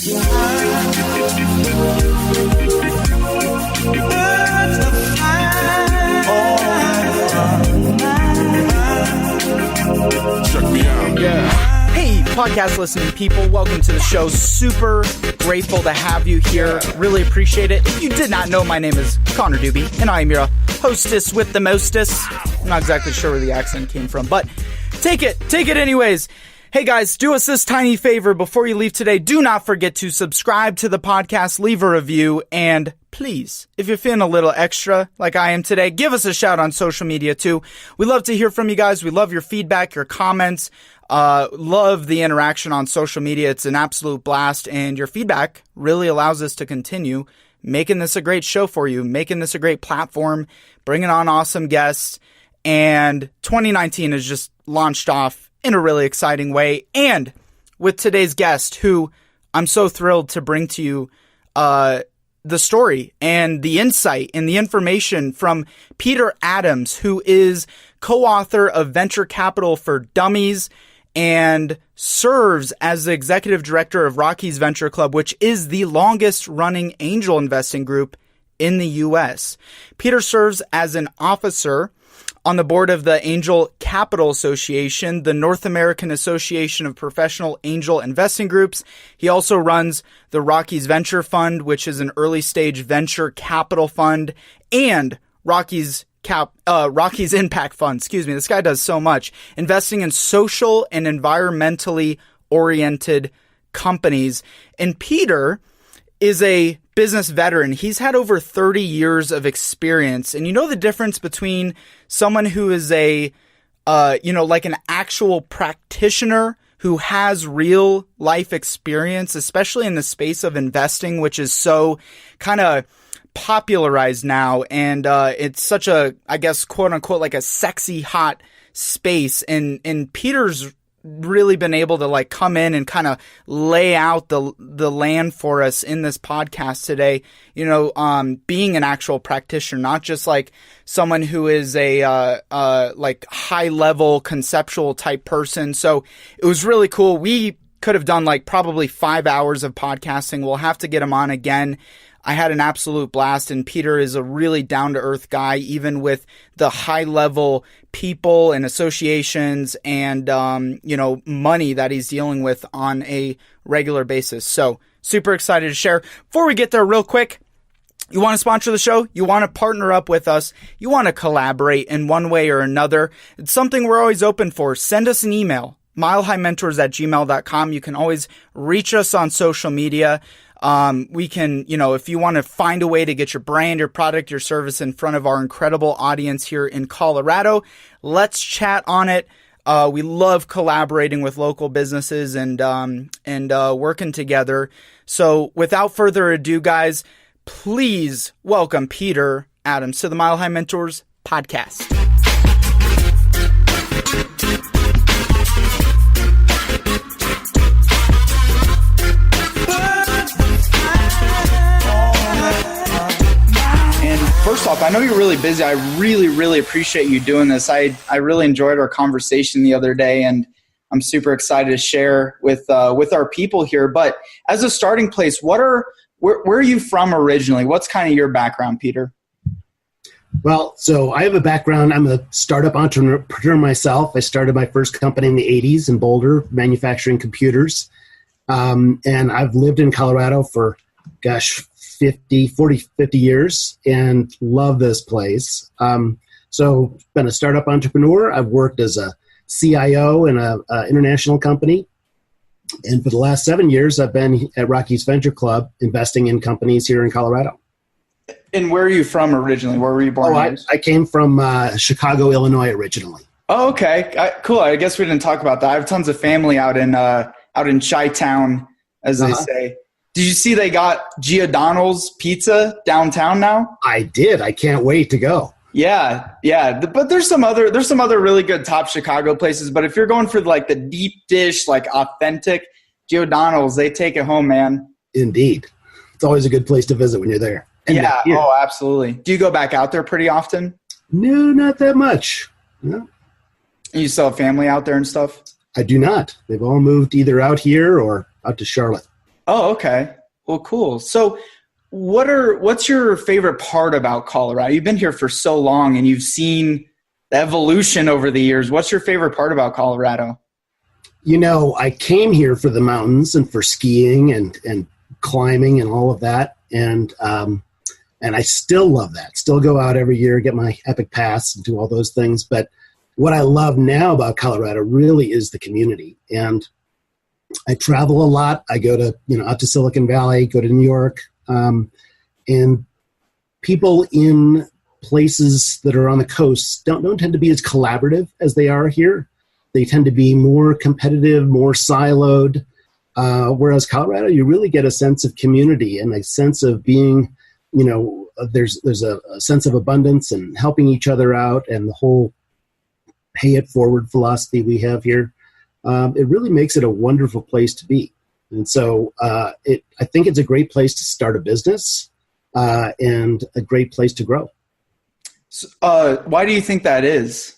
Check me out. Yeah. Hey, podcast listening people, welcome to the show. Super grateful to have you here. Really appreciate it. If you did not know, my name is Connor Doobie, and I am your hostess with the mostest. I'm not exactly sure where the accent came from, but take it anyways. Hey guys, do us this tiny favor before you leave today. Do not forget to subscribe to the podcast, leave a review, and please, if you're feeling a little extra like I am today, give us a shout on social media too. We love to hear from you guys. We love your feedback, your comments. Love the interaction on social media. It's an absolute blast, and your feedback really allows us to continue making this a great show for you, making this a great platform, bringing on awesome guests, and 2019 has just launched off in a really exciting way. And with today's guest, who I'm so thrilled to bring to you the story and the insight and the information from Peter Adams, who is co-author of Venture Capital for Dummies and serves as the executive director of Rockies Venture Club, which is the longest running angel investing group in the U.S. Peter serves as an officer on the board of the Angel Capital Association, the North American Association of Professional Angel Investing Groups. He also runs the Rockies Venture Fund, which is an early stage venture capital fund, and Rockies Impact Fund. Excuse me. This guy does so much, investing in social and environmentally oriented companies. And Peter is a business veteran. He's had over 30 years of experience. And you know the difference between someone who is like an actual practitioner who has real life experience, especially in the space of investing, which is so kind of popularized now. And it's such a, I guess, quote unquote, like a sexy, hot space. And Peter's really been able to like come in and kind of lay out the land for us in this podcast today, being an actual practitioner, not just like someone who is a like high level conceptual type person. So it was really cool. We could have done like probably 5 hours of podcasting. We'll have to get him on again. I had an absolute blast, and Peter is a really down-to-earth guy, even with the high-level people and associations and, money that he's dealing with on a regular basis. So super excited to share. Before we get there real quick, you want to sponsor the show? You want to partner up with us? You want to collaborate in one way or another? It's something we're always open for. Send us an email, milehighmentors@gmail.com. You can always reach us on social media. We can, if you want to find a way to get your brand, your product, your service in front of our incredible audience here in Colorado, let's chat on it. We love collaborating with local businesses and working together. So without further ado, guys, please welcome Peter Adams to the Mile High Mentors podcast. First off, I know you're really busy. I really, really appreciate you doing this. I really enjoyed our conversation the other day, and I'm super excited to share with our people here. But as a starting place, where are you from originally? What's kind of your background, Peter? Well, so I have a background. I'm a startup entrepreneur myself. I started my first company in the 80s in Boulder, manufacturing computers. And I've lived in Colorado for, 50 years and love this place. So been a startup entrepreneur. I've worked as a CIO in an international company. And for the last 7 years, I've been at Rockies Venture Club investing in companies here in Colorado. And where are you from originally? Where were you born? I came from Chicago, Illinois originally. Oh, okay. Cool. I guess we didn't talk about that. I have tons of family out in Chi-Town, as they say. Did you see they got Giordano's Pizza downtown now? I did. I can't wait to go. Yeah. But there's some other really good top Chicago places. But if you're going for like the deep dish, like authentic Giordano's, they take it home, man. Indeed. It's always a good place to visit when you're there. And oh, absolutely. Do you go back out there pretty often? No, not that much. No. You still have family out there and stuff? I do not. They've all moved either out here or out to Charlotte. Oh, okay. Well, cool. So what's your favorite part about Colorado? You've been here for so long and you've seen the evolution over the years. What's your favorite part about Colorado? I came here for the mountains and for skiing and climbing and all of that. And I still love that. Still go out every year, get my Epic Pass and do all those things. But what I love now about Colorado really is the community. And I travel a lot. I go to, out to Silicon Valley, go to New York. And people in places that are on the coast don't tend to be as collaborative as they are here. They tend to be more competitive, more siloed. Whereas Colorado, you really get a sense of community and a sense of being, there's a sense of abundance and helping each other out, and the whole pay it forward philosophy we have here. It really makes it a wonderful place to be. And so I think it's a great place to start a business and a great place to grow. So, why do you think that is?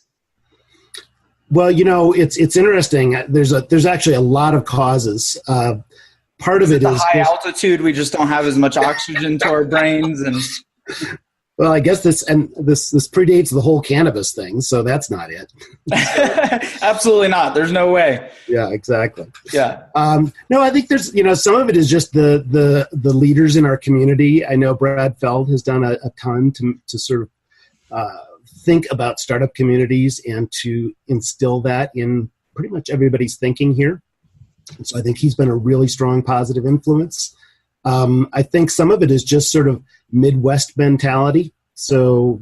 Well, it's interesting. There's actually a lot of causes. Part of it is high altitude. We just don't have as much oxygen to our brains, and well, I guess this predates the whole cannabis thing, so that's not it. Absolutely not. There's no way. Yeah, exactly. Yeah. No, I think there's some of it is just the leaders in our community. I know Brad Feld has done a ton to sort of think about startup communities and to instill that in pretty much everybody's thinking here. And so I think he's been a really strong positive influence. I think some of it is just sort of Midwest mentality. So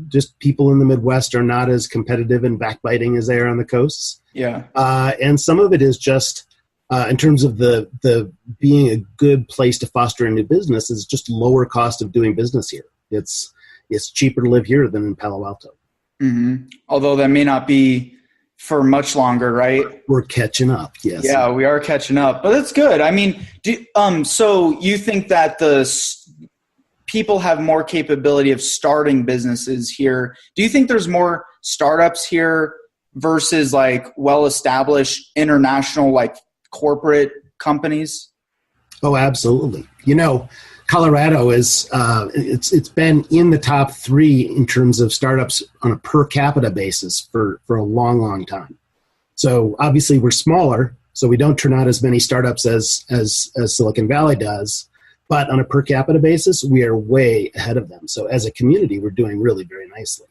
just people in the Midwest are not as competitive and backbiting as they are on the coasts. Yeah. And some of it is just in terms of the being a good place to foster a new business is just lower cost of doing business here. It's cheaper to live here than in Palo Alto. Mm-hmm. Although that may not be for much longer, right? We're catching up, yes. Yeah, we are catching up, but that's good. I mean, so you think that people have more capability of starting businesses here? Do you think there's more startups here versus like well-established international like corporate companies? Oh, absolutely. Colorado is it's been in the top 3 in terms of startups on a per capita basis for a long, long time. So obviously we're smaller, so we don't turn out as many startups as Silicon Valley does. But on a per capita basis, we are way ahead of them. So as a community, we're doing really very nicely.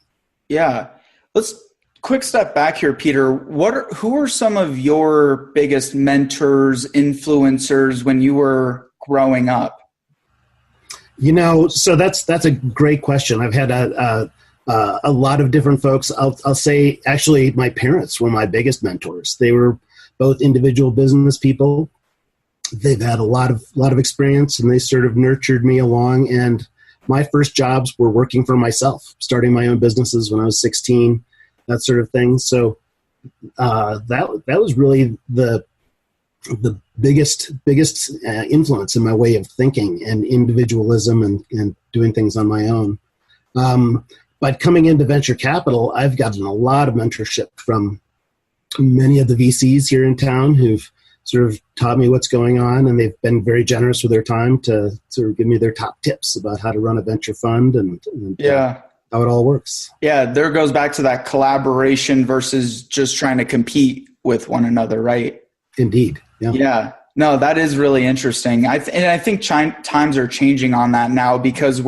Yeah. Let's quick step back here, Peter. Who are some of your biggest mentors, influencers when you were growing up? So that's a great question. I've had a lot of different folks. I'll say actually my parents were my biggest mentors. They were both individual business people. They've had a lot of experience, and they sort of nurtured me along. And my first jobs were working for myself, starting my own businesses when I was 16, that sort of thing. So that was really the biggest influence in my way of thinking and individualism and doing things on my own. But coming into venture capital, I've gotten a lot of mentorship from many of the VCs here in town who've sort of taught me what's going on, and they've been very generous with their time to sort of give me their top tips about how to run a venture fund and how it all works. Yeah, there goes back to that collaboration versus just trying to compete with one another, right? Indeed. Yeah. No, that is really interesting. I think times are changing on that now because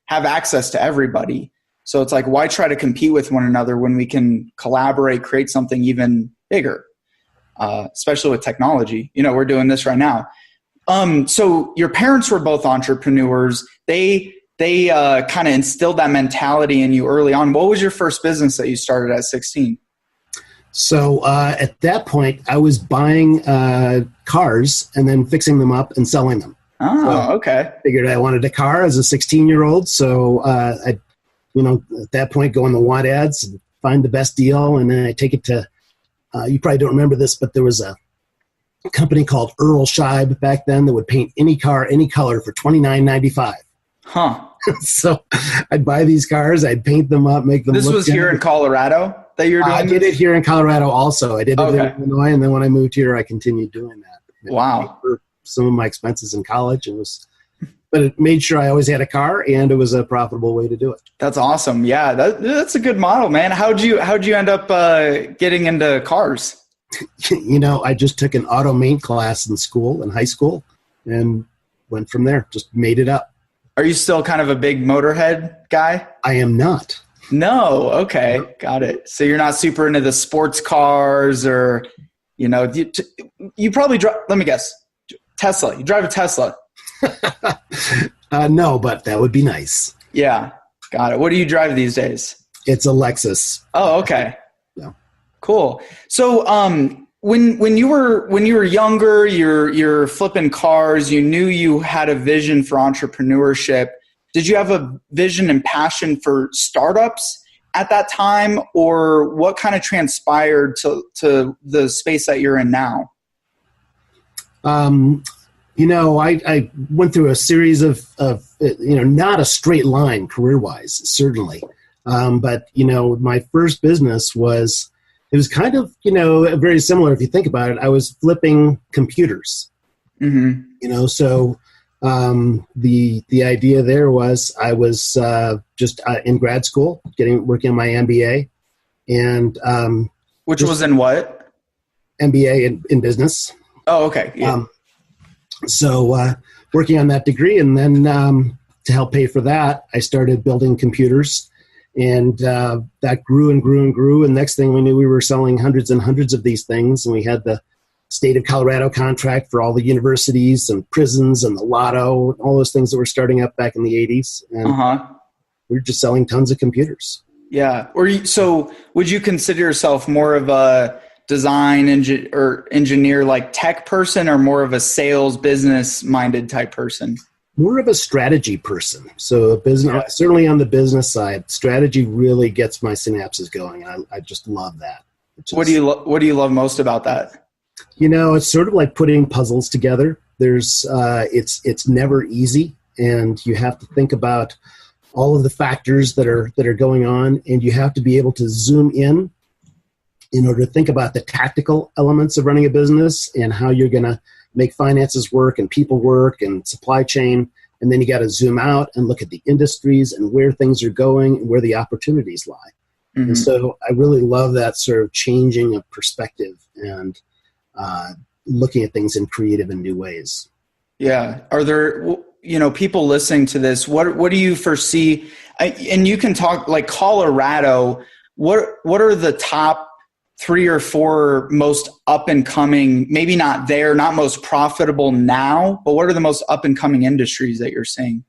have access to everybody. So it's like, why try to compete with one another when we can collaborate, create something even bigger, especially with technology. We're doing this right now. So your parents were both entrepreneurs. They kind of instilled that mentality in you early on. What was your first business that you started at 16? So at that point, I was buying cars and then fixing them up and selling them. Oh, so okay. Figured I wanted a car as a 16-year-old. So I, at that point, go on the want ads and find the best deal. And then I take it to, you probably don't remember this, but there was a company called Earl Scheib back then that would paint any car, any color for $29.95. Huh. So I'd buy these cars, I'd paint them up, make them look good. This was here in Colorado that you're doing I did it here in Colorado also. I did it in Illinois, and then when I moved here, I continued doing that. Wow. some of my expenses in college. But it made sure I always had a car, and it was a profitable way to do it. That's awesome. Yeah, that's a good model, man. How'd you end up getting into cars? I just took an auto main class in high school, and went from there. Just made it up. Are you still kind of a big motorhead guy? I am not. No. Okay. No. Got it. So you're not super into the sports cars, or, you probably drive, let me guess, Tesla. You drive a Tesla. No, but that would be nice. Yeah. Got it. What do you drive these days? It's a Lexus. Oh, okay. Yeah. Cool. So, when you were younger, you're flipping cars, you knew you had a vision for entrepreneurship. Did you have a vision and passion for startups at that time, or what kind of transpired to the space that you're in now? I went through a series of not a straight line career-wise, certainly. But my first business was kind of, very similar if you think about it. I was flipping computers. Mm-hmm. So the idea there was I was just in grad school working on my MBA. And which was in what? MBA in business. Oh, okay. Yeah. So working on that degree, and then to help pay for that, I started building computers, and that grew and grew and grew. And next thing we knew, we were selling hundreds and hundreds of these things, and we had the state of Colorado contract for all the universities and prisons and the lotto, all those things that were starting up back in the 80s. And we were just selling tons of computers. Yeah. So would you consider yourself more of a design or engineer, like tech person, or more of a sales business minded type person? More of a strategy person. So business, certainly on the business side, strategy really gets my synapses going. I just love that. What do you love most about that? It's sort of like putting puzzles together. It's never easy, and you have to think about all of the factors that are going on, and you have to be able to zoom in order to think about the tactical elements of running a business and how you're going to make finances work and people work and supply chain. And then you got to zoom out and look at the industries and where things are going and where the opportunities lie. Mm-hmm. And so I really love that sort of changing of perspective and looking at things in creative and new ways. Yeah. Are there, people listening to this, what do you foresee? And you can talk like Colorado, what are the top 3 or 4 most up and coming, maybe not most profitable now, but what are the most up and coming industries that you're seeing?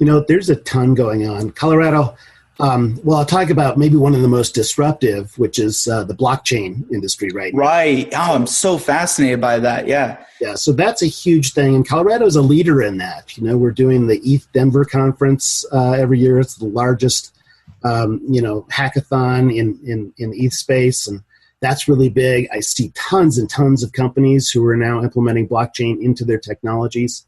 There's a ton going on. Colorado, I'll talk about maybe one of the most disruptive, which is the blockchain industry right now. Right. Oh, I'm so fascinated by that. Yeah. Yeah. So that's a huge thing. And Colorado is a leader in that. We're doing the ETH Denver conference every year. It's the largest hackathon in ETH space, and that's really big. I see tons and tons of companies who are now implementing blockchain into their technologies.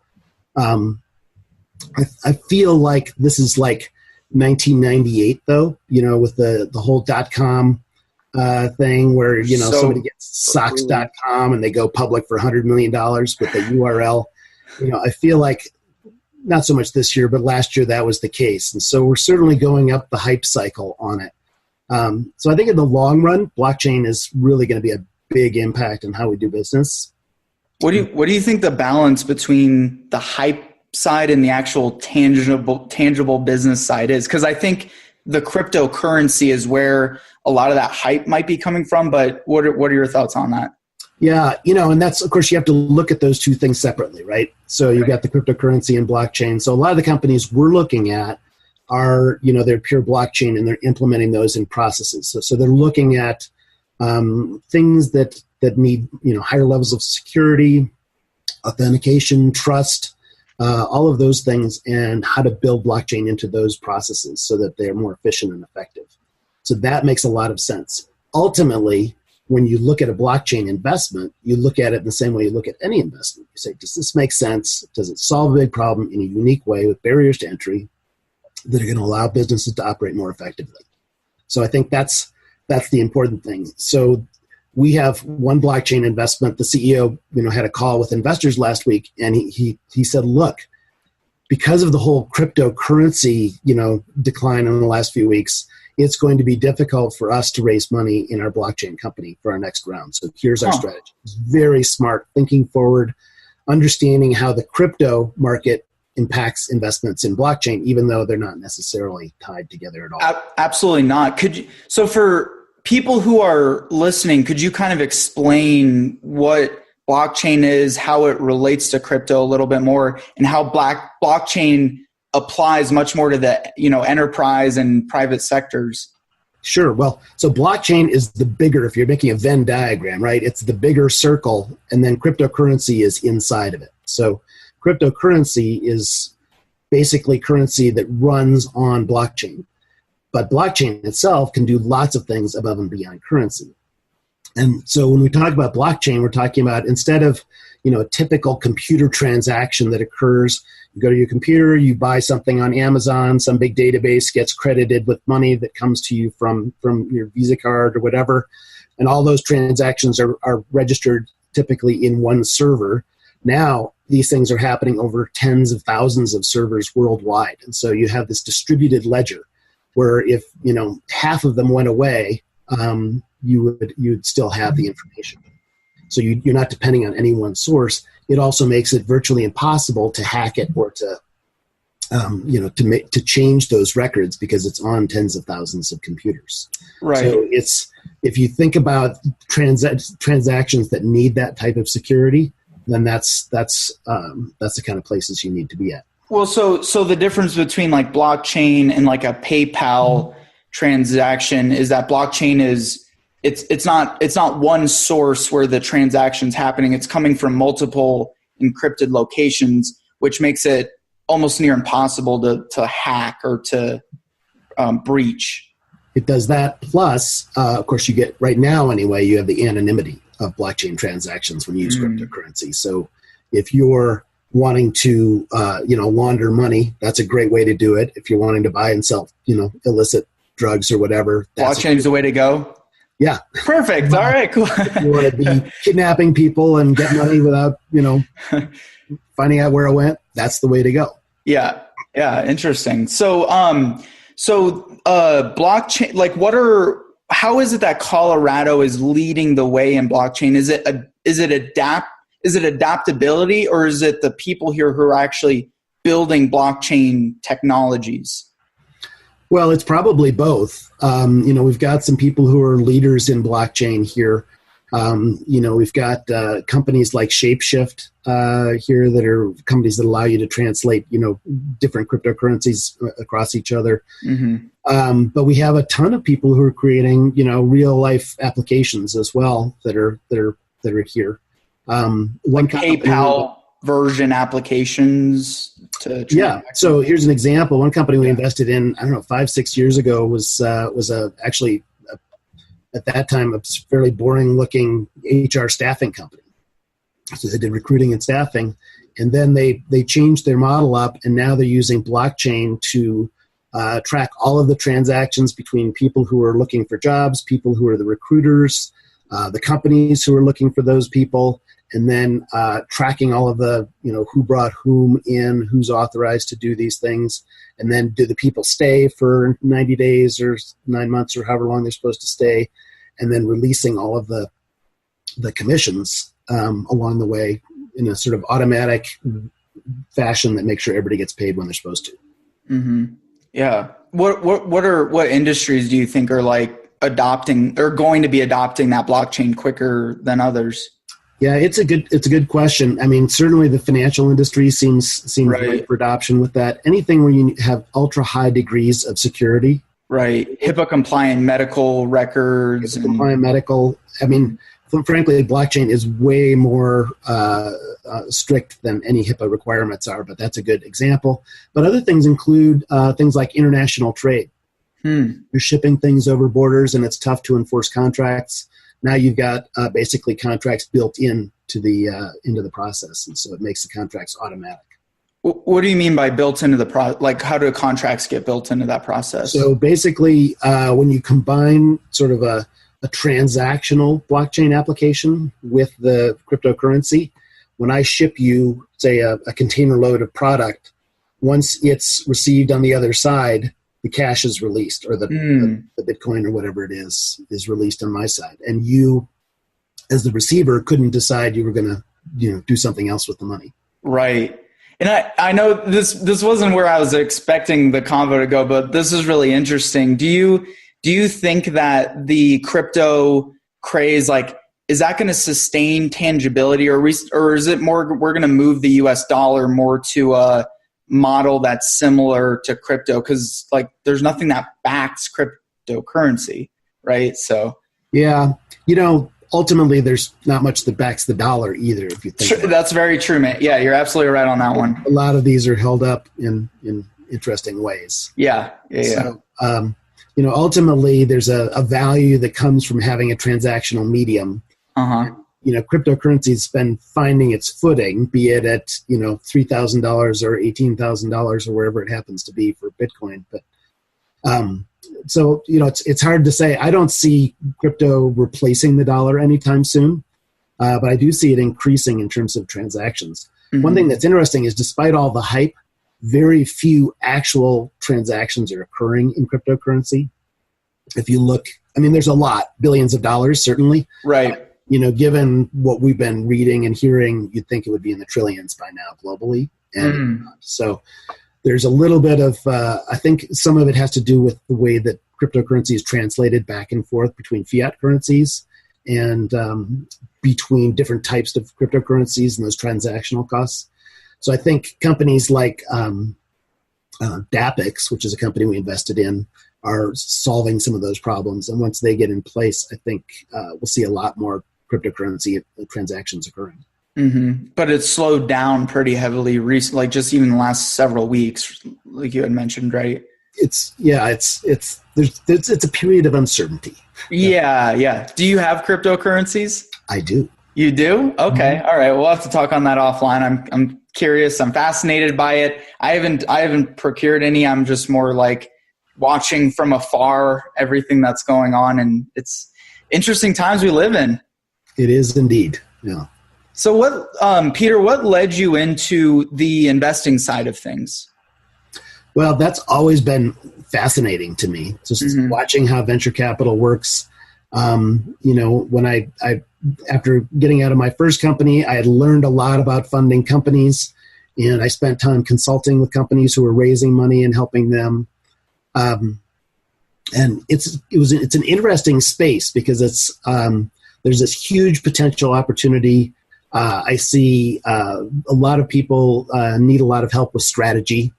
I feel like this is like 1998, though, with the whole .com thing where, somebody gets socks.com and they go public for $100 million with the URL. I feel like not so much this year, but last year that was the case. And so we're certainly going up the hype cycle on it. So I think in the long run, blockchain is really going to be a big impact on how we do business. What do you think the balance between the hype side and the actual tangible business side is? Because I think the cryptocurrency is where a lot of that hype might be coming from. But what are your thoughts on that? Yeah, and that's, of course, you have to look at those two things separately, right? So you've got the cryptocurrency and blockchain. So a lot of the companies we're looking at are, they're pure blockchain, and they're implementing those in processes. So they're looking at things that need, higher levels of security, authentication, trust, all of those things, and how to build blockchain into those processes so that they're more efficient and effective. So that makes a lot of sense. Ultimately, when you look at a blockchain investment, you look at it in the same way you look at any investment. You say, does this make sense? Does it solve a big problem in a unique way with barriers to entry that are going to allow businesses to operate more effectively? So I think that's the important thing. So we have one blockchain investment. The CEO, had a call with investors last week, and he said, look, because of the whole cryptocurrency, decline in the last few weeks, it's going to be difficult for us to raise money in our blockchain company for our next round. So here's our strategy. It's very smart, thinking forward, understanding how the crypto market impacts investments in blockchain, even though they're not necessarily tied together at all. Absolutely not. So for people who are listening, could you kind of explain what blockchain is, how it relates to crypto a little bit more, and how blockchain applies much more to the enterprise and private sectors? Sure. Well, so blockchain is the bigger, if you're making a Venn diagram, right? It's the bigger circle, and then cryptocurrency is inside of it. So cryptocurrency is basically currency that runs on blockchain. But blockchain itself can do lots of things above and beyond currency. And so when we talk about blockchain, we're talking about, instead of a typical computer transaction that occurs, you go to your computer, you buy something on Amazon, some big database gets credited with money that comes to you from your Visa card or whatever, and all those transactions are registered typically in one server. Now, these things are happening over tens of thousands of servers worldwide. And so you have this distributed ledger where if, half of them went away, you'd still have the information. So you're not depending on any one source. It also makes it virtually impossible to hack it or to change those records, because it's on tens of thousands of computers. Right. So if you think about transactions that need that type of security, then that's the kind of places you need to be at. Well, so the difference between like blockchain and like a PayPal transaction is that blockchain is it's not one source where the transaction's happening. It's coming from multiple encrypted locations, which makes it almost near impossible to hack or to breach. It does that. Plus, of course, you get, right now anyway, you have the anonymity of blockchain transactions when you use cryptocurrency. So if you're wanting to launder money, that's a great way to do it. If you're wanting to buy and sell illicit drugs or whatever, blockchain's the way to go. Yeah. Perfect. All right, cool. If you want to be kidnapping people and get money without finding out where it went, that's the way to go. Yeah. Interesting. So blockchain, like how is it that Colorado is leading the way in blockchain? Is it adaptability, or is it the people here who are actually building blockchain technologies? Well, it's probably both. We've got some people who are leaders in blockchain here. We've got companies like Shapeshift here that are companies that allow you to translate, different cryptocurrencies across each other. Mm-hmm. But we have a ton of people who are creating, real life applications as well that are here. Like PayPal version applications to So here's an example. One company we invested in, 5-6 years ago was actually at that time a fairly boring looking HR staffing company. So they did recruiting and staffing, and then they changed their model up, and now they're using blockchain to track all of the transactions between people who are looking for jobs, people who are the recruiters, the companies who are looking for those people, and then tracking all of the, who brought whom in, who's authorized to do these things, and then do the people stay for 90 days or 9 months or however long they're supposed to stay, and then releasing all of the commissions along the way in a sort of automatic fashion that makes sure everybody gets paid when they're supposed to. Mm-hmm. Yeah. What industries do you think are like adopting or going to be adopting that blockchain quicker than others? Yeah, it's a good question. I mean, certainly the financial industry seems right. Right for adoption with that. Anything where you have ultra high degrees of security. Right. HIPAA compliant medical records. Compliant medical. I mean, frankly, blockchain is way more strict than any HIPAA requirements are, but that's a good example. But other things include things like international trade. You're shipping things over borders, and it's tough to enforce contracts. Now you've got basically contracts built into the process, and so it makes the contracts automatic. What do you mean by built into the process? Like, how do contracts get built into that process? So basically, when you combine sort of a a transactional blockchain application with the cryptocurrency. When I ship you, say, a container load of product, once it's received on the other side, the cash is released, or the Bitcoin or whatever it is released on my side. And you, as the receiver, couldn't decide you were going to do something else with the money. Right. And I know this wasn't where I was expecting the convo to go, but this is really interesting. Do you think that the crypto craze, like, is that going to sustain tangibility, or is it more we're going to move the US dollar more to a model that's similar to crypto? Because like there's nothing that backs cryptocurrency, right? So yeah, ultimately there's not much that backs the dollar either. If you think that's very true, man. Yeah, you're absolutely right on that one. A lot of these are held up in interesting ways. Yeah. So, ultimately there's a value that comes from having a transactional medium. Cryptocurrency's been finding its footing, be it at, $3,000 or $18,000 or wherever it happens to be for Bitcoin. But it's hard to say. I don't see crypto replacing the dollar anytime soon, but I do see it increasing in terms of transactions. Mm-hmm. One thing that's interesting is, despite all the hype, very few actual transactions are occurring in cryptocurrency. If you look, there's a lot, billions of dollars, certainly. Right. Given what we've been reading and hearing, you'd think it would be in the trillions by now globally. And so there's a little bit of, I think some of it has to do with the way that cryptocurrency is translated back and forth between fiat currencies and between different types of cryptocurrencies and those transactional costs. So I think companies like Dapix, which is a company we invested in, are solving some of those problems. And once they get in place, I think we'll see a lot more cryptocurrency transactions occurring. Mm-hmm. But it's slowed down pretty heavily recently, like just even the last several weeks, like you had mentioned, right? It's a period of uncertainty. Yeah. Do you have cryptocurrencies? I do. You do? Okay. Mm-hmm. All right. We'll have to talk on that offline. I'm curious. I'm fascinated by it. I haven't procured any. I'm just more like watching from afar everything that's going on, and it's interesting times we live in. It is indeed. Yeah. So Peter, what led you into the investing side of things? Well, that's always been fascinating to me. Just watching how venture capital works. When I after getting out of my first company, I had learned a lot about funding companies, and I spent time consulting with companies who were raising money and helping them. And it's an interesting space because there's this huge potential opportunity. I see a lot of people need a lot of help with strategy.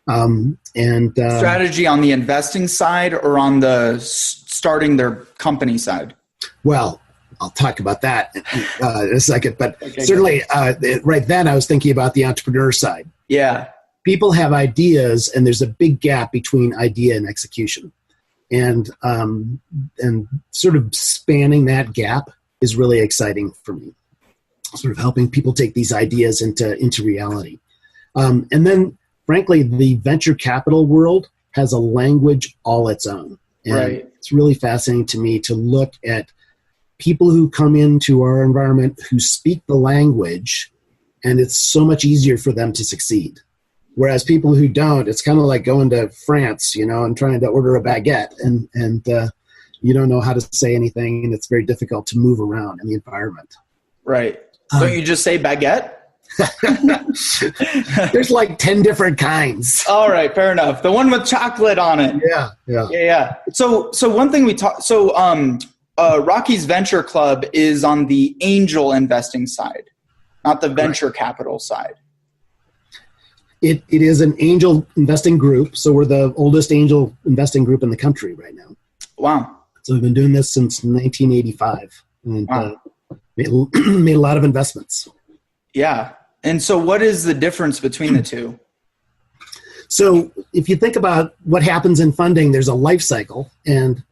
Strategy on the investing side or on the starting their company side? Well, I'll talk about that in a second. But certainly right then I was thinking about the entrepreneur side. Yeah. People have ideas, and there's a big gap between idea and execution. And sort of spanning that gap is really exciting for me. Sort of helping people take these ideas into reality. And then, frankly, the venture capital world has a language all its own. And it's really fascinating to me to look at people who come into our environment who speak the language, and it's so much easier for them to succeed. Whereas people who don't, it's kind of like going to France, and trying to order a baguette, and you don't know how to say anything, and it's very difficult to move around in the environment. Right. Don't you just say baguette? There's like 10 different kinds. All right, fair enough. The one with chocolate on it. Yeah. So one thing we talked. So Rockies Venture Club is on the angel investing side, not the venture capital side. It is an angel investing group, so we're the oldest angel investing group in the country right now. Wow! So we've been doing this since 1985, and made a lot of investments. Yeah. And so what is the difference between the two? So if you think about what happens in funding, there's a life cycle. And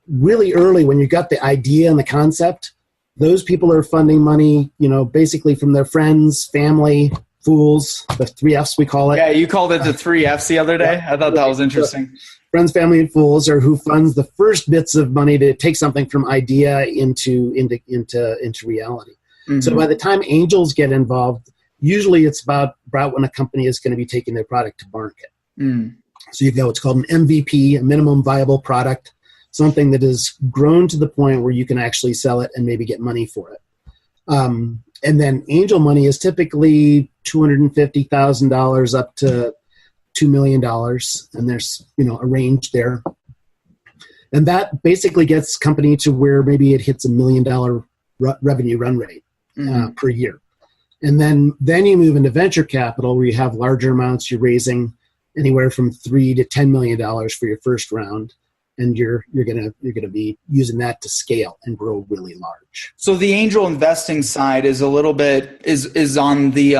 really early, when you got the idea and the concept, those people are funding money, basically from their friends, family, fools, the 3 Fs we call it. Yeah, you called it the 3 Fs the other day. I thought that was interesting. Friends, family, and fools are who funds the first bits of money to take something from idea into reality. Mm-hmm. So by the time angels get involved, usually it's about when a company is going to be taking their product to market. Mm. So you've got what's called an MVP, a minimum viable product, something that has grown to the point where you can actually sell it and maybe get money for it. And then angel money is typically $250,000 up to $2 million, and there's a range there. And that basically gets company to where maybe it hits $1 million revenue run rate per year. And then you move into venture capital where you have larger amounts. You're raising anywhere from $3 to $10 million for your first round, and you're gonna be using that to scale and grow really large. So the angel investing side is a little bit is on the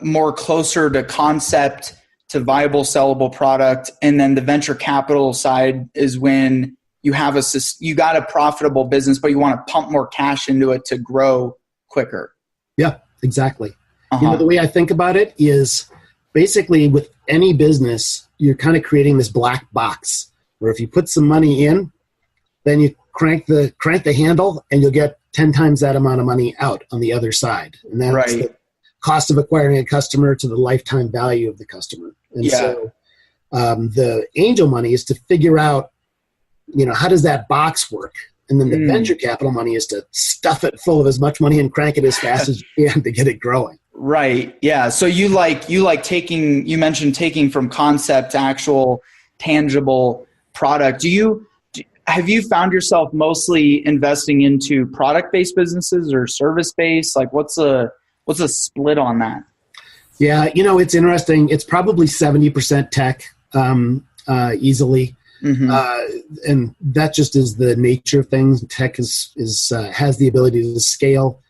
more closer to concept to viable sellable product, and then the venture capital side is when you got a profitable business, but you want to pump more cash into it to grow quicker. Yeah, exactly. The way I think about it is basically with any business, you're kind of creating this black box where if you put some money in, then you crank the handle and you'll get 10 times that amount of money out on the other side. And that's the cost of acquiring a customer to the lifetime value of the customer. And so the angel money is to figure out, how does that box work? And then the venture capital money is to stuff it full of as much money and crank it as fast as you can to get it growing. Right. Yeah. So you mentioned taking from concept to actual tangible product. Have you found yourself mostly investing into product-based businesses or service-based? Like what's a split on that? Yeah. It's interesting. It's probably 70% tech, easily. Mm-hmm. And that just is the nature of things. Tech has the ability to scale.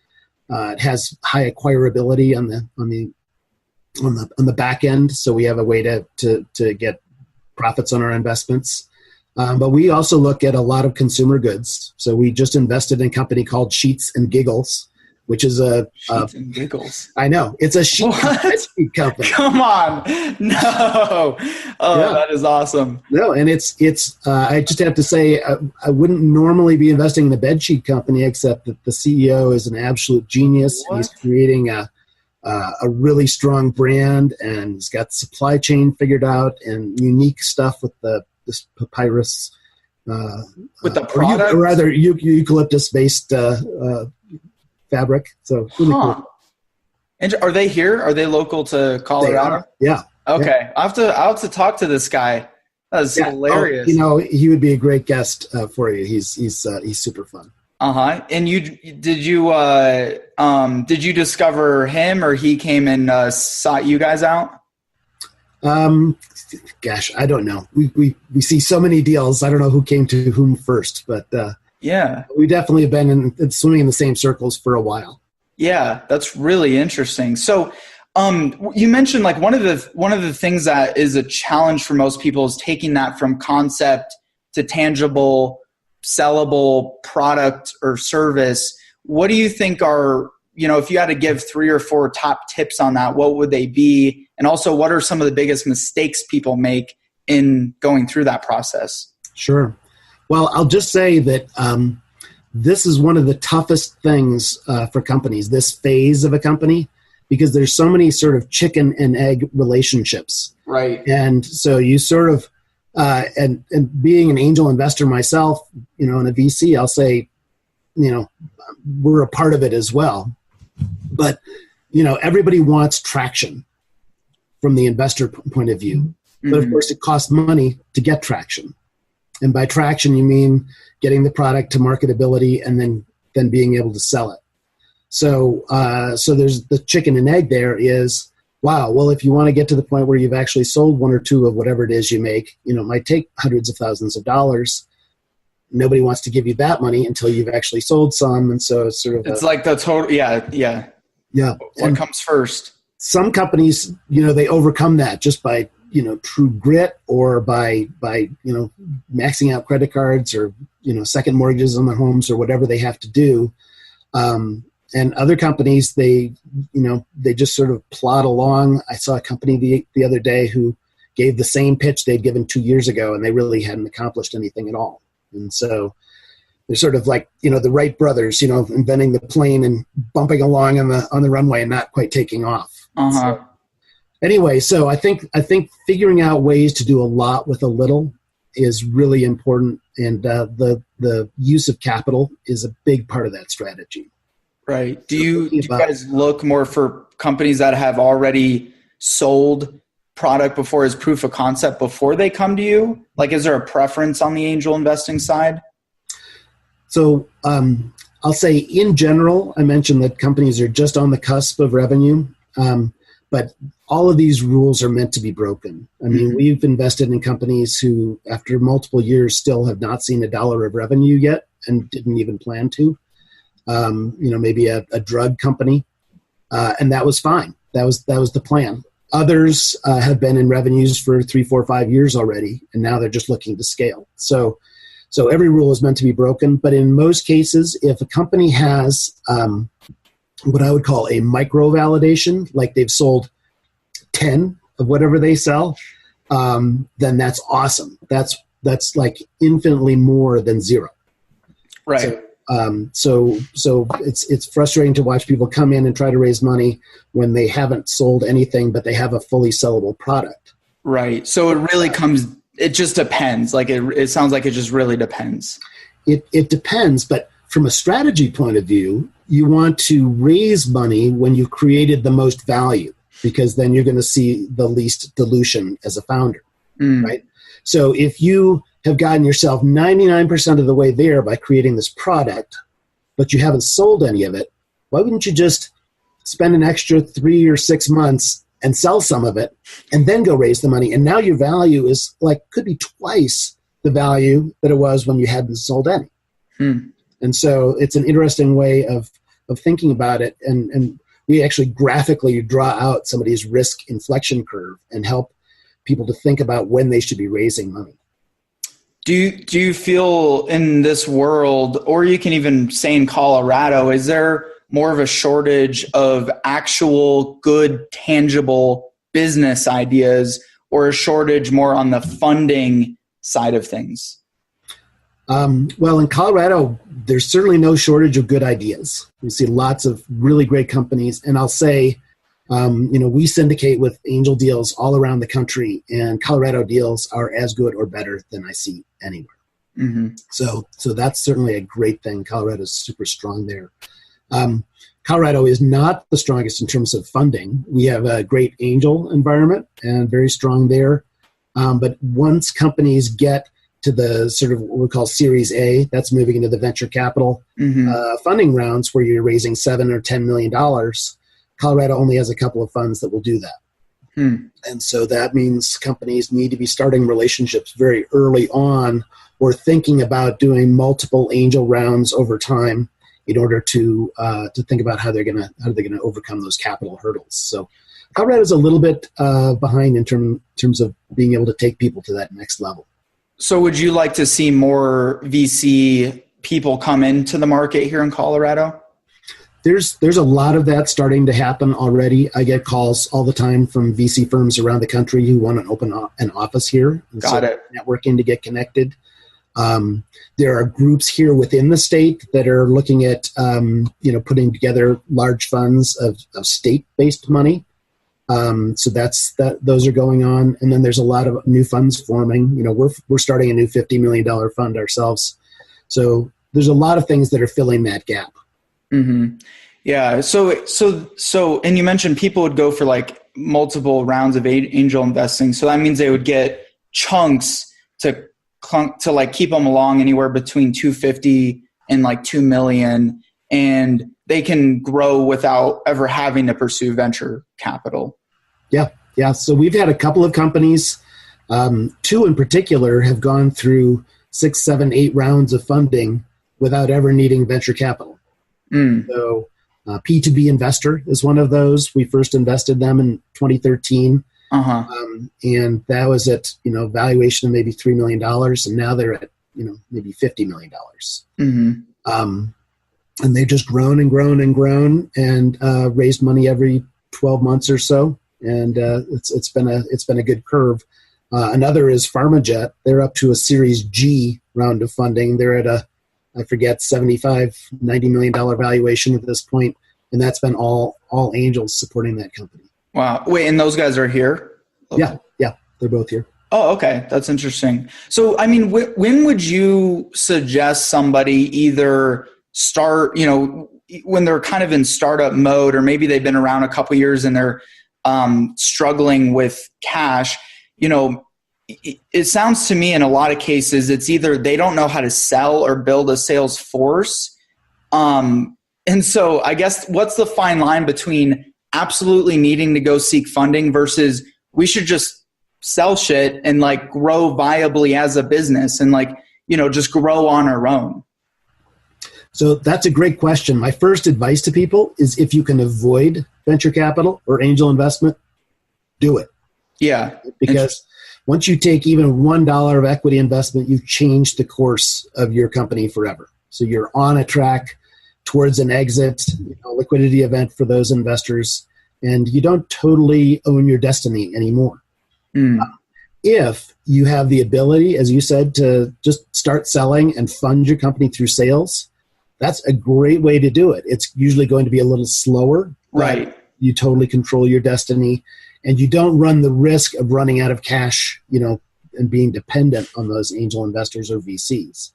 It has high acquirability on the back end, so we have a way to get profits on our investments. But we also look at a lot of consumer goods. So we just invested in a company called Sheets and Giggles, which is Sheets and Giggles. I know it's a sheet company. Come on, no! That is awesome. No, and it's. I just have to say, I wouldn't normally be investing in a bed sheet company, except that the CEO is an absolute genius. And he's creating a really strong brand, and he's got supply chain figured out and unique stuff with this papyrus. With the product, or rather eucalyptus-based fabric. So really cool. And are they here? Are they local to Colorado? Yeah. Okay. Yeah. I'll have to talk to this guy. That's hilarious. He would be a great guest for you. He's super fun. And did you discover him, or he came and sought you guys out? Gosh, I don't know. We see so many deals. I don't know who came to whom first, but we definitely have been swimming in the same circles for a while. Yeah, that's really interesting. So, you mentioned like one of the things that is a challenge for most people is taking that from concept to tangible, sellable product or service. What do you think are, if you had to give 3 or 4 top tips on that, what would they be? And also, what are some of the biggest mistakes people make in going through that process? Sure. Well, I'll just say that this is one of the toughest things for companies, this phase of a company, because there's so many sort of chicken and egg relationships. Right. And so you sort of, and being an angel investor myself, in a VC, I'll say, we're a part of it as well. But, everybody wants traction from the investor point of view. Mm-hmm. But of course, it costs money to get traction. And by traction, you mean getting the product to marketability and then being able to sell it. So there's the chicken and egg there is, wow, well, if you want to get to the point where you've actually sold 1 or 2 of whatever it is you make, it might take hundreds of thousands of dollars. Nobody wants to give you that money until you've actually sold some. And so it's sort of like the total, yeah. Yeah. What comes first? Some companies, they overcome that just by, true grit or by maxing out credit cards or, second mortgages on their homes or whatever they have to do. And other companies, they just sort of plod along. I saw a company the other day who gave the same pitch they'd given 2 years ago, and they really hadn't accomplished anything at all. And so they're sort of like, the Wright brothers, inventing the plane and bumping along on the runway and not quite taking off. So, anyway, so I think figuring out ways to do a lot with a little is really important, and the use of capital is a big part of that strategy. Right. Do you guys look more for companies that have already sold product before as proof of concept before they come to you? Like, is there a preference on the angel investing side? So I'll say in general, I mentioned that companies are just on the cusp of revenue, but all of these rules are meant to be broken. I mean, we've invested in companies who, after multiple years, still have not seen $1 of revenue yet and didn't even plan to. Maybe a drug company, and that was fine. That was the plan. Others have been in revenues for 3, 4, 5 years already, and now they're just looking to scale. So every rule is meant to be broken. But in most cases, if a company has what I would call a micro validation, like they've sold 10 of whatever they sell, then that's awesome. That's like infinitely more than 0. Right. So it's frustrating to watch people come in and try to raise money when they haven't sold anything, but they have a fully sellable product. Right. So it just depends. Like it sounds like it just really depends. It depends, but from a strategy point of view, you want to raise money when you've created the most value, because then you're going to see the least dilution as a founder, right? So if you have gotten yourself 99% of the way there by creating this product, but you haven't sold any of it, why wouldn't you just spend an extra 3 or 6 months and sell some of it and then go raise the money? And now your value is could be twice the value that it was when you hadn't sold any. And so it's an interesting way of thinking about it. And we actually graphically draw out somebody's risk inflection curve and help people to think about when they should be raising money. Do you feel in this world, or you can even say in Colorado, is there more of a shortage of actual good, tangible business ideas, or a shortage more on the funding side of things? Well, in Colorado, there's certainly no shortage of good ideas. We see lots of really great companies, and I'll say, we syndicate with angel deals all around the country, and Colorado deals are as good or better than I see anywhere. So that's certainly a great thing. Colorado's super strong there. Colorado is not the strongest in terms of funding. We have a great angel environment and very strong there. But once companies get to the sort of what we call Series A, that's moving into the venture capital funding rounds where you're raising $7 or $10 million. Colorado only has a couple of funds that will do that. And so that means companies need to be starting relationships very early on, or thinking about doing multiple angel rounds over time in order to think about how they're going to overcome those capital hurdles. So Colorado is a little bit behind in terms of being able to take people to that next level. So would you like to see more VC people come into the market here in Colorado? There's a lot of that starting to happen already. I get calls all the time from VC firms around the country who want to open an office here. Got it. Networking to get connected. There are groups here within the state that are looking at putting together large funds of state-based money. So those are going on, and then there's a lot of new funds forming. We're starting a new $50 million fund ourselves. So there's a lot of things that are filling that gap. Yeah. So, and you mentioned people would go for like multiple rounds of angel investing. So that means they would get chunks to like keep them along anywhere between 250 and like 2 million, and they can grow without ever having to pursue venture capital. Yeah. So we've had a couple of companies, 2 in particular, have gone through 6, 7, 8 rounds of funding without ever needing venture capital. So P2B Investor is one of those. We first invested them in 2013. And that was at, valuation of maybe $3 million. And now they're at, maybe $50 million. and they've just grown and grown and grown, and raised money every 12 months or so, and it's been a good curve. Another is PharmaJet. They're up to a Series G round of funding. They're at I forget, $75-90 million valuation at this point, and that's been all angels supporting that company. Wow. Wait, and those guys are here? Okay. Yeah, they're both here. Oh, okay. That's interesting. So, I mean, when would you suggest somebody either start, when they're kind of in startup mode, or maybe they've been around a couple of years and they're struggling with cash? It sounds to me in a lot of cases, it's either they don't know how to sell or build a sales force. And so I guess what's the fine line between absolutely needing to go seek funding versus we should just sell shit and like grow viably as a business and just grow on our own? So that's a great question. My first advice to people is if you can avoid venture capital or angel investment, do it. Yeah. Because once you take even $1 of equity investment, you've changed the course of your company forever. So you're on a track towards an exit, liquidity event for those investors, and you don't totally own your destiny anymore. If you have the ability, as you said, to just start selling and fund your company through sales, that's a great way to do it. It's usually going to be a little slower. Right. You totally control your destiny, and you don't run the risk of running out of cash, and being dependent on those angel investors or VCs.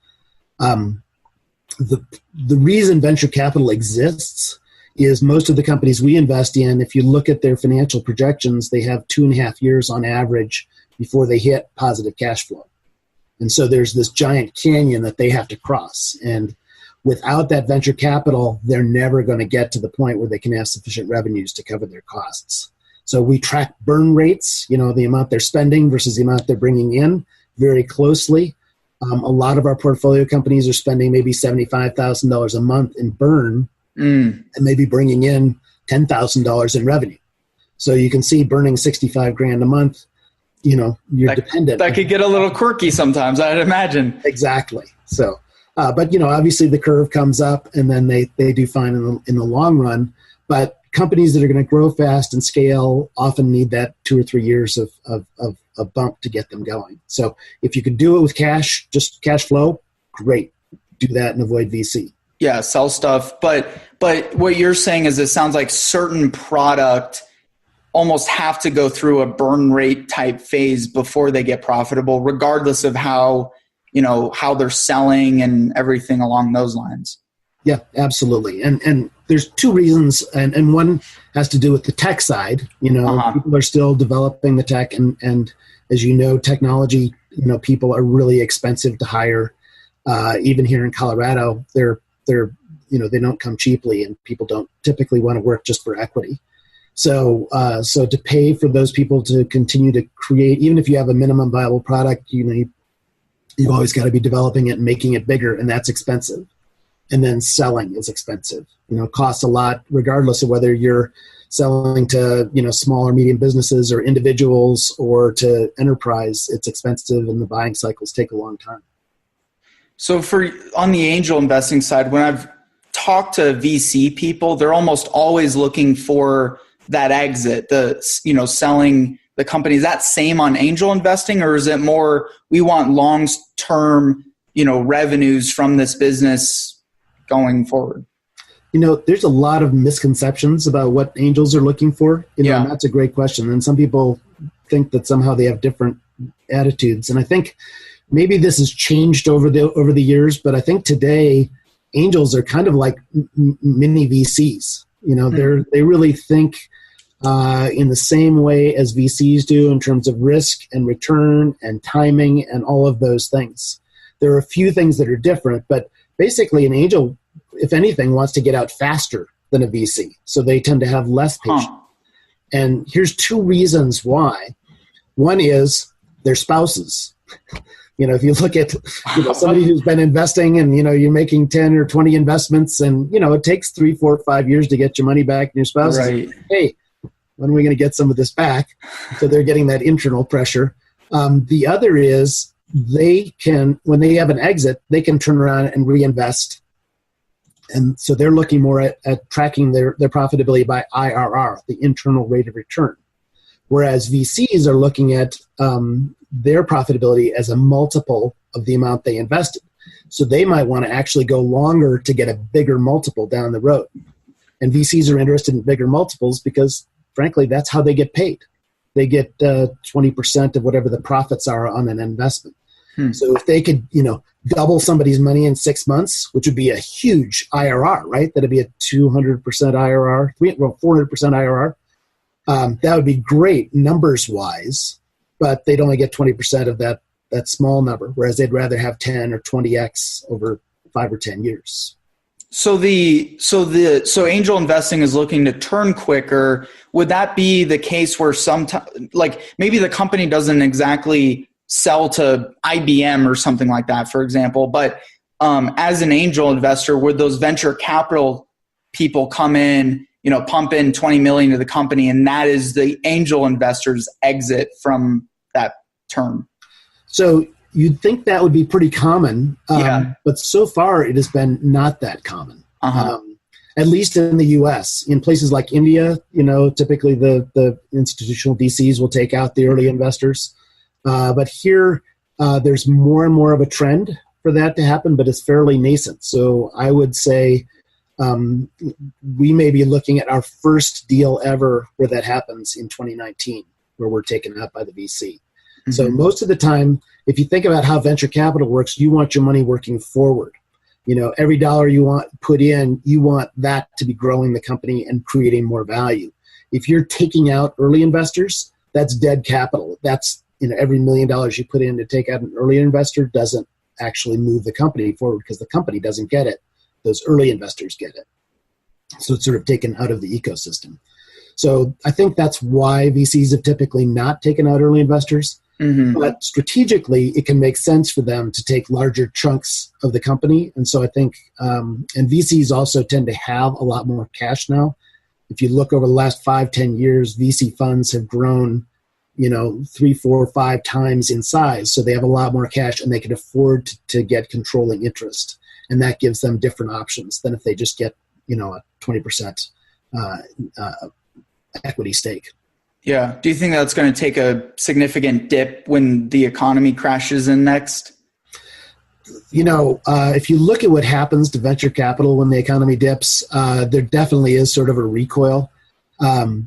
The reason venture capital exists is most of the companies we invest in, if you look at their financial projections, they have 2.5 years on average before they hit positive cash flow. And so there's this giant canyon that they have to cross. And without that venture capital, they're never going to get to the point where they can have sufficient revenues to cover their costs. So we track burn rates, the amount they're spending versus the amount they're bringing in very closely. A lot of our portfolio companies are spending maybe $75,000 a month in burn and maybe bringing in $10,000 in revenue. So you can see burning $65,000 a month, you're dependent. That could get a little quirky sometimes, I'd imagine. Exactly. So, but obviously the curve comes up and then they do fine in the long run. But companies that are going to grow fast and scale often need that 2 or 3 years of bump to get them going. So if you could do it with cash, just cash flow, great. Do that and avoid VC. Yeah, sell stuff. But what you're saying is it sounds like certain product almost have to go through a burn rate type phase before they get profitable, regardless of how they're selling and everything along those lines. Yeah, absolutely. And there's 2 reasons, and one has to do with the tech side. People are still developing the tech, and as you know, technology, people are really expensive to hire. Even here in Colorado, they're they don't come cheaply, and people don't typically want to work just for equity. So to pay for those people to continue to create, even if you have a minimum viable product, you've always got to be developing it and making it bigger, and that's expensive. And then selling is expensive. Costs a lot, regardless of whether you're selling to small or medium businesses or individuals or to enterprise. It's expensive, and the buying cycles take a long time. So on the angel investing side, when I've talked to VC people, they're almost always looking for that exit, selling the company. Is that same on angel investing, or is it more we want long-term, revenues from this business going forward? There's a lot of misconceptions about what angels are looking for. And that's a great question. And some people think that somehow they have different attitudes. And I think maybe this has changed over the years, but I think today angels are kind of like mini VCs. They really think in the same way as VCs do in terms of risk and return and timing and all of those things. There are a few things that are different, but basically an angel, if anything, wants to get out faster than a VC. So they tend to have less patience. And here's 2 reasons why. One is their spouses. If you look at somebody who's been investing and you're making 10 or 20 investments, and it takes 3, 4, 5 years to get your money back, and your spouse is like, hey, when are we going to get some of this back? So they're getting that internal pressure. The other is they can, when they have an exit, they can turn around and reinvest And so they're looking more at tracking their profitability by IRR, the internal rate of return. Whereas VCs are looking at their profitability as a multiple of the amount they invested. So they might want to actually go longer to get a bigger multiple down the road. And VCs are interested in bigger multiples because, frankly, that's how they get paid. They get 20% of whatever the profits are on an investment. So if they could, double somebody's money in 6 months, which would be a huge IRR, right? That'd be a 200% IRR, 400% IRR. That would be great numbers-wise, but they'd only get 20% of that small number, whereas they'd rather have 10 or 20x over 5 or 10 years. So angel investing is looking to turn quicker. Would that be the case where maybe the company doesn't exactly sell to IBM or something like that, for example, but as an angel investor, would those venture capital people come in, pump in 20 million to the company, and that is the angel investor's exit from that term? So you'd think that would be pretty common, but so far it has been not that common. At least in the U.S. In places like India, typically the institutional VCs will take out the early investors. But here, there's more and more of a trend for that to happen, but it's fairly nascent. So I would say we may be looking at our first deal ever where that happens in 2019, where we're taken out by the VC. So most of the time, if you think about how venture capital works, you want your money working forward. Every dollar you want put in, you want that to be growing the company and creating more value. If you're taking out early investors, that's dead capital. That's, every $1 million you put in to take out an early investor doesn't actually move the company forward because the company doesn't get it. Those early investors get it. So it's sort of taken out of the ecosystem. So I think that's why VCs have typically not taken out early investors. But strategically, it can make sense for them to take larger chunks of the company. And so I think, and VCs also tend to have a lot more cash now. If you look over the last 5-10 years, VC funds have grown, 3, 4, 5 times in size. So they have a lot more cash and they can afford to get controlling interest. And that gives them different options than if they just get, a 20% equity stake. Yeah. Do you think that's going to take a significant dip when the economy crashes in next? If you look at what happens to venture capital when the economy dips, there definitely is sort of a recoil.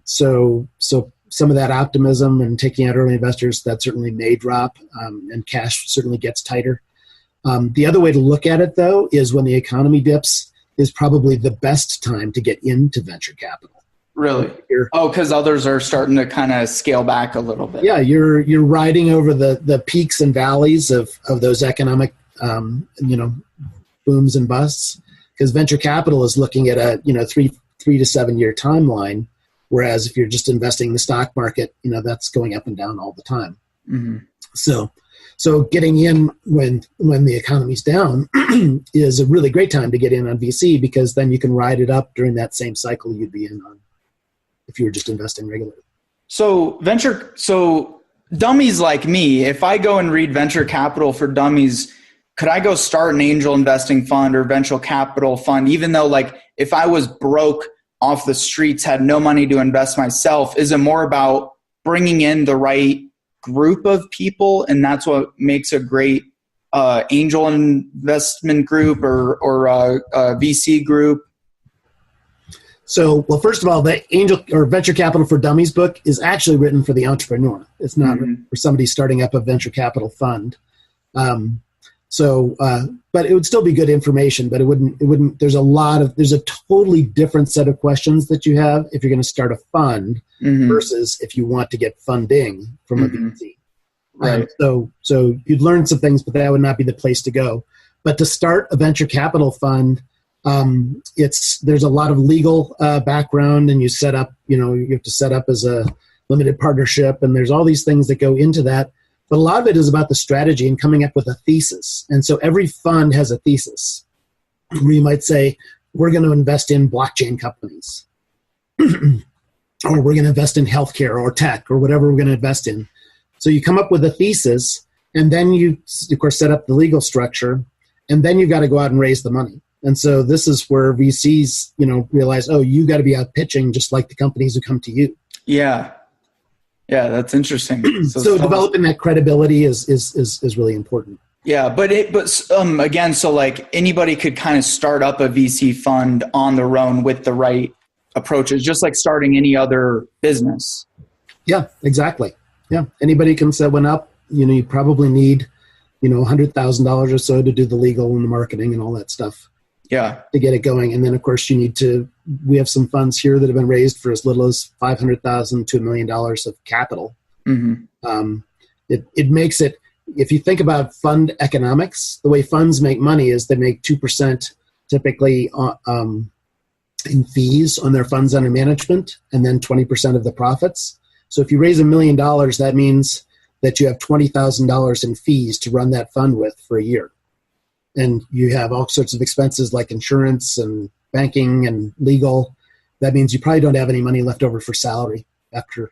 So some of that optimism and taking out early investors, that certainly may drop, and cash certainly gets tighter. The other way to look at it, though, is when the economy dips is probably the best time to get into venture capital. Really? Because others are starting to kind of scale back a little bit. Yeah, you're riding over the peaks and valleys of those economic booms and busts. Because venture capital is looking at a 3 to 7 year timeline, whereas if you're just investing in the stock market, that's going up and down all the time. So getting in when the economy's down is a really great time to get in on VC, because then you can ride it up during that same cycle you'd be in on if you were just investing regularly. So dummies like me, if I go and read Venture Capital for Dummies, could I go start an angel investing fund or venture capital fund, even though if I was broke off the streets, had no money to invest myself? Is it more about bringing in the right group of people, and that's what makes a great angel investment group or VC group? So, well, first of all, the Angel or Venture Capital for Dummies book is actually written for the entrepreneur. It's not written for somebody starting up a venture capital fund. But it would still be good information, but it wouldn't, there's a totally different set of questions that you have if you're going to start a fund versus if you want to get funding from a VC. Right. So you'd learn some things, but that would not be the place to go. But to start a venture capital fund, there's a lot of legal background, and you have to set up as a limited partnership, and there's all these things that go into that. But a lot of it is about the strategy and coming up with a thesis. And so every fund has a thesis where you might say, we're going to invest in blockchain companies, or we're going to invest in healthcare or tech or whatever we're going to invest in. So you come up with a thesis, and then you, of course, set up the legal structure, and then you've got to go out and raise the money. And so this is where VCs, realize, oh, you got to be out pitching just like the companies who come to you. Yeah. Yeah, that's interesting. So developing that credibility is really important. Yeah, but again, so like anybody could kind of start up a VC fund on their own with the right approaches, just like starting any other business. Yeah, exactly. Yeah, anybody can set one up. You probably need, $100,000 or so to do the legal and the marketing and all that stuff. Yeah, to get it going, and then of course we have some funds here that have been raised for as little as $500,000 to $1 million of capital. Mm-hmm. It makes it. If you think about fund economics, the way funds make money is they make 2% typically in fees on their funds under management, and then 20% of the profits. So if you raise $1 million, that means that you have $20,000 in fees to run that fund with for a year. And you have all sorts of expenses like insurance and banking and legal. That means you probably don't have any money left over for salary after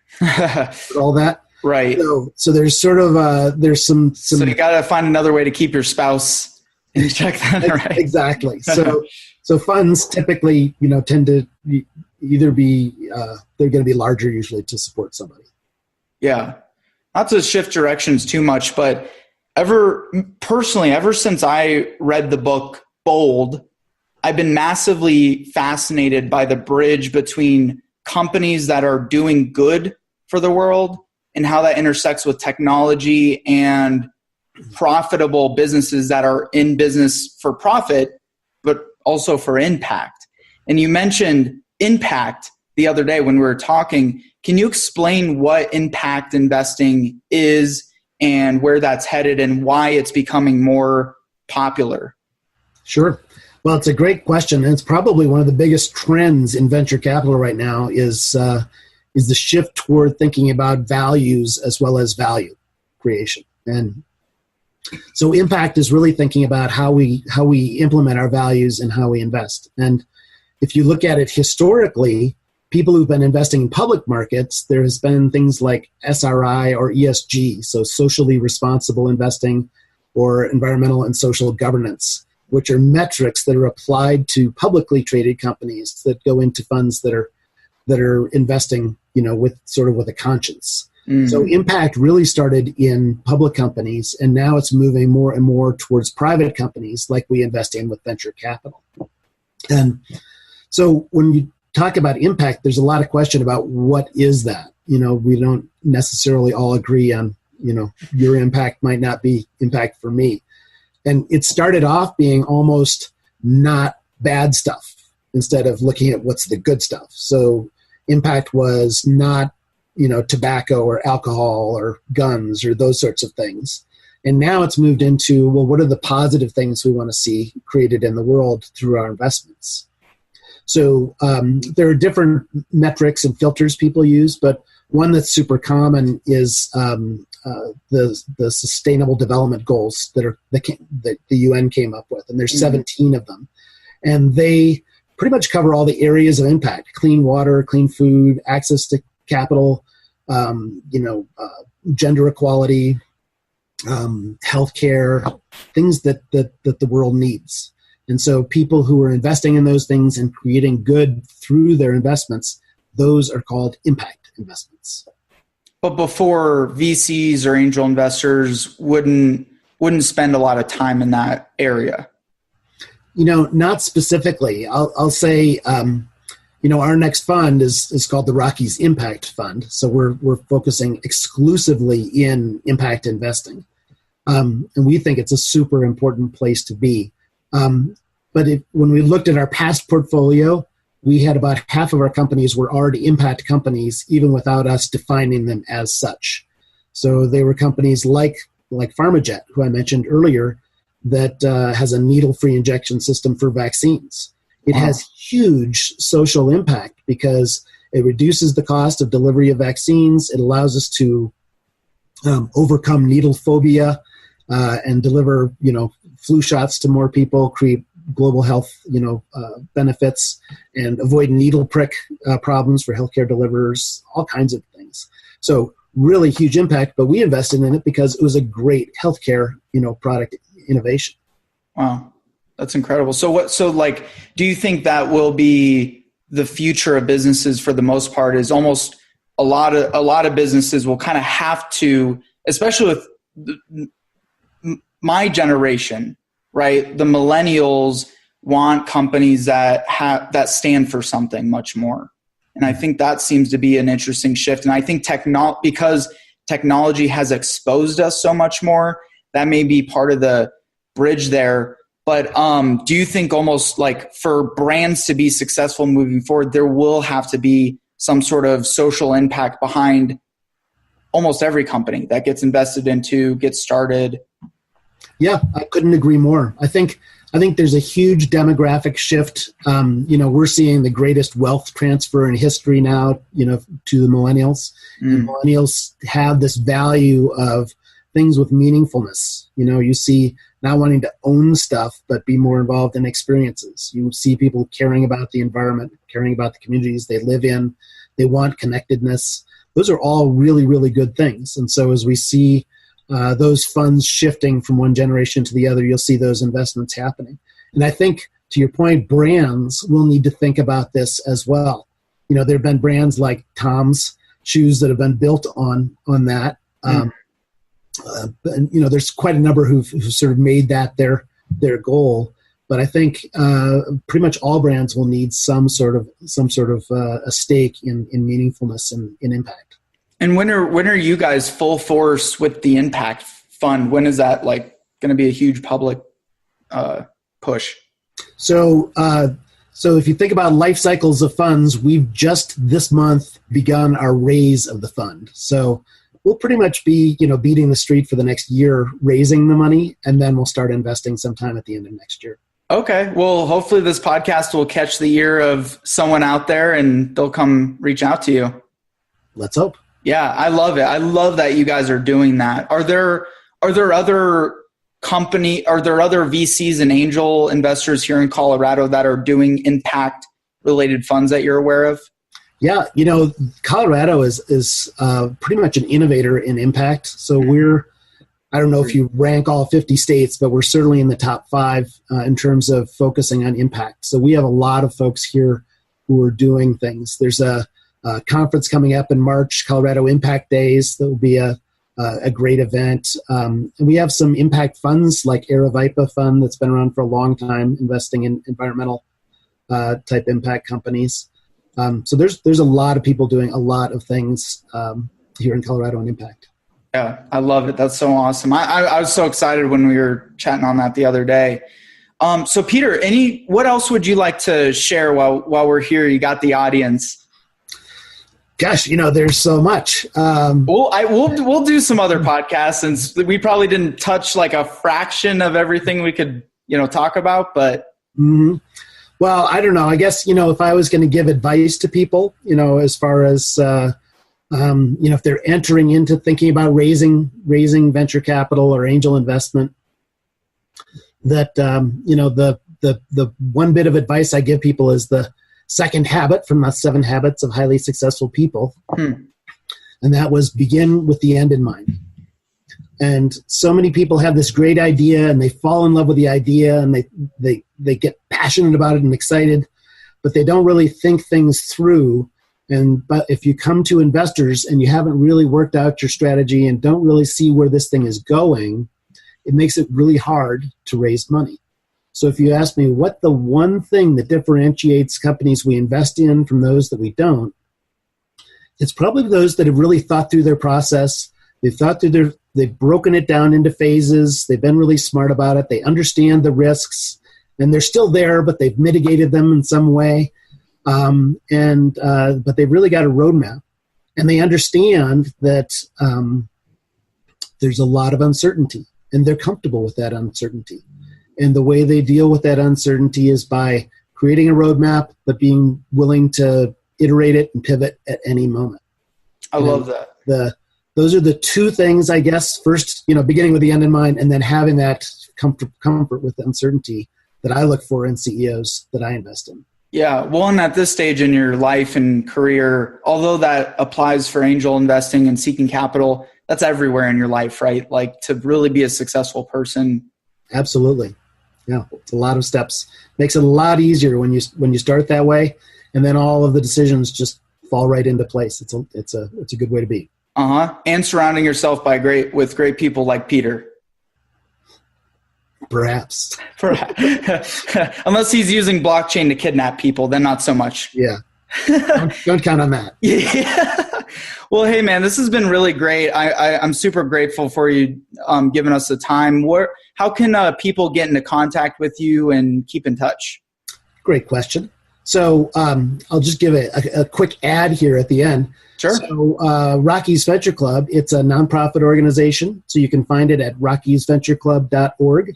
all that. Right. So there's sort of there's some. So you got to find another way to keep your spouse in check. Then, right? Exactly. So funds typically tend to either be they're going to be larger usually to support somebody. Yeah. Not to shift directions too much, but ever since I read the book Bold, I've been massively fascinated by the bridge between companies that are doing good for the world and how that intersects with technology and profitable businesses that are in business for profit, but also for impact. And you mentioned impact the other day when we were talking. Can you explain what impact investing is and where that's headed and why it's becoming more popular? Sure. Well, it's a great question. And it's probably one of the biggest trends in venture capital right now is the shift toward thinking about values as well as value creation. And so impact is really thinking about how we implement our values and how we invest. And if you look at it historically, people who've been investing in public markets, there has been things like SRI or ESG, so socially responsible investing, or environmental and social governance, which are metrics that are applied to publicly traded companies that go into funds that are investing, with a conscience. Mm-hmm. So impact really started in public companies, and now it's moving more and more towards private companies like we invest in with venture capital. And so when you talk about impact, there's a lot of question about what is that. We don't necessarily all agree on, your impact might not be impact for me. And it started off being almost not bad stuff instead of looking at what's the good stuff. So impact was not, tobacco or alcohol or guns or those sorts of things. And now it's moved into, well, what are the positive things we want to see created in the world through our investments? So there are different metrics and filters people use, but one that's super common is the Sustainable Development Goals that the UN came up with, and there's 17 of them, and they pretty much cover all the areas of impact: clean water, clean food, access to capital, gender equality, healthcare, things that the world needs. And so people who are investing in those things and creating good through their investments, those are called impact investments. But before, VCs or angel investors wouldn't spend a lot of time in that area. Not specifically. I'll say, our next fund is called the Rockies Impact Fund. So we're focusing exclusively in impact investing. And we think it's a super important place to be. But when we looked at our past portfolio, we had about half of our companies were already impact companies, even without us defining them as such. So they were companies like PharmaJet, who I mentioned earlier, that has a needle-free injection system for vaccines. It has huge social impact because it reduces the cost of delivery of vaccines. It allows us to overcome needle phobia and deliver, flu shots to more people, create global health, benefits, and avoid needle prick problems for healthcare deliverers, all kinds of things. So really huge impact, but we invested in it because it was a great healthcare, product innovation. Wow. That's incredible. So like, do you think that will be the future of businesses for the most part? Is almost a lot of businesses will kind of have to, especially with my generation, right? The millennials want companies that stand for something much more. And I think that seems to be an interesting shift. And I think because technology has exposed us so much more, that may be part of the bridge there. But do you think almost like for brands to be successful moving forward, there will have to be some sort of social impact behind almost every company that gets invested into, gets started? Yeah, I couldn't agree more. I think there's a huge demographic shift. We're seeing the greatest wealth transfer in history now, to the millennials. And millennials have this value of things with meaningfulness. You see not wanting to own stuff, but be more involved in experiences. You see people caring about the environment, caring about the communities they live in. They want connectedness. Those are all really, really good things. And so as we see those funds shifting from one generation to the other, you'll see those investments happening. And I think, to your point, brands will need to think about this as well. There have been brands like Tom's shoes that have been built on that. There's quite a number who've sort of made that their goal. But I think pretty much all brands will need some sort of a stake in meaningfulness and in impact. And when are you guys full force with the Impact Fund? When is that going to be a huge public push? So if you think about life cycles of funds, we've just this month begun our raise of the fund. So we'll pretty much be beating the street for the next year, raising the money, and then we'll start investing sometime at the end of next year. Okay. Well, hopefully this podcast will catch the ear of someone out there and they'll come reach out to you. Let's hope. Yeah, I love it. I love that you guys are doing that. Are there other VCs and angel investors here in Colorado that are doing impact related funds that you're aware of? Yeah, Colorado is pretty much an innovator in impact. So I don't know if you rank all 50 states, but we're certainly in the top 5 in terms of focusing on impact. So we have a lot of folks here who are doing things. There's a conference coming up in March, Colorado Impact Days. That will be a great event. And we have some impact funds like Aravaipa Fund that's been around for a long time, investing in environmental type impact companies. So there's a lot of people doing a lot of things here in Colorado on impact. Yeah, I love it. That's so awesome. I was so excited when we were chatting on that the other day. So Peter, what else would you like to share while we're here? You got the audience. Gosh, there's so much. We'll do some other podcasts, and we probably didn't touch like a fraction of everything we could talk about, but. Mm-hmm. Well, I don't know. I guess, if I was going to give advice to people, as far as, if they're entering into thinking about raising venture capital or angel investment, that, the one bit of advice I give people is the second habit from the 7 habits of highly successful people. And that was begin with the end in mind. And so many people have this great idea and they fall in love with the idea and they get passionate about it and excited, but they don't really think things through. But if you come to investors and you haven't really worked out your strategy and don't really see where this thing is going, it makes it really hard to raise money. So if you ask me what the one thing that differentiates companies we invest in from those that we don't, it's probably those that have really thought through their process. They've broken it down into phases. They've been really smart about it. They understand the risks, and they're still there, but they've mitigated them in some way. But they've really got a roadmap, and they understand that there's a lot of uncertainty, and they're comfortable with that uncertainty. And the way they deal with that uncertainty is by creating a roadmap, but being willing to iterate it and pivot at any moment. I love that. Those are the 2 things, I guess. First, beginning with the end in mind, and then having that comfort with the uncertainty that I look for in CEOs that I invest in. Yeah. Well, and at this stage in your life and career, although that applies for angel investing and seeking capital, that's everywhere in your life, right? Like to really be a successful person. Absolutely. Yeah, it's a lot of steps. Makes it a lot easier when you start that way, and then all of the decisions just fall right into place. It's a good way to be. And surrounding yourself with great people like Peter. Perhaps. Unless he's using blockchain to kidnap people, then not so much. Yeah. Don't count on that. Yeah. Well, hey, man, this has been really great. I'm super grateful for you giving us the time. How can people get into contact with you and keep in touch? Great question. So I'll just give a quick ad here at the end. Sure. So Rockies Venture Club, it's a nonprofit organization. So you can find it at rockiesventureclub.org.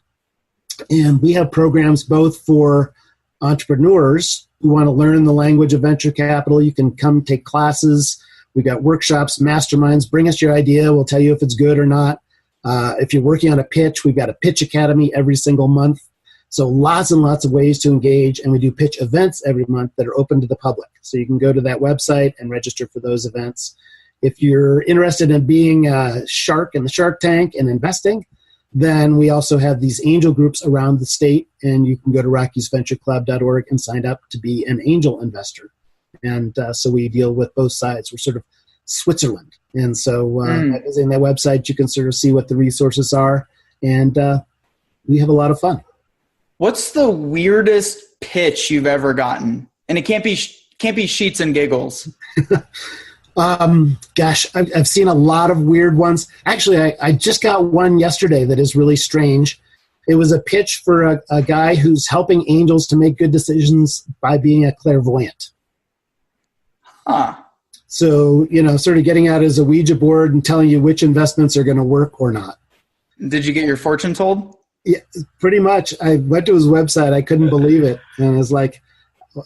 And we have programs both for entrepreneurs who want to learn the language of venture capital. You can come take classes. We got workshops, masterminds. Bring us your idea. We'll tell you if it's good or not. If you're working on a pitch, we've got a pitch academy every single month. So lots and lots of ways to engage. And we do pitch events every month that are open to the public. So you can go to that website and register for those events. If you're interested in being a shark in the Shark Tank and investing, then we also have these angel groups around the state, and you can go to rockiesventureclub.org and sign up to be an angel investor. And so we deal with both sides. We're sort of Switzerland. And so by visiting that website, you can sort of see what the resources are, and we have a lot of fun. What's the weirdest pitch you've ever gotten? And it can't be sheets and giggles. Gosh, I've seen a lot of weird ones. Actually, I just got one yesterday that is really strange. It was a pitch for a guy who's helping angels to make good decisions by being a clairvoyant. Huh. So, sort of getting out as a Ouija board and telling you which investments are going to work or not. Did you get your fortune told? Yeah, pretty much. I went to his website. I couldn't believe it. And I was like,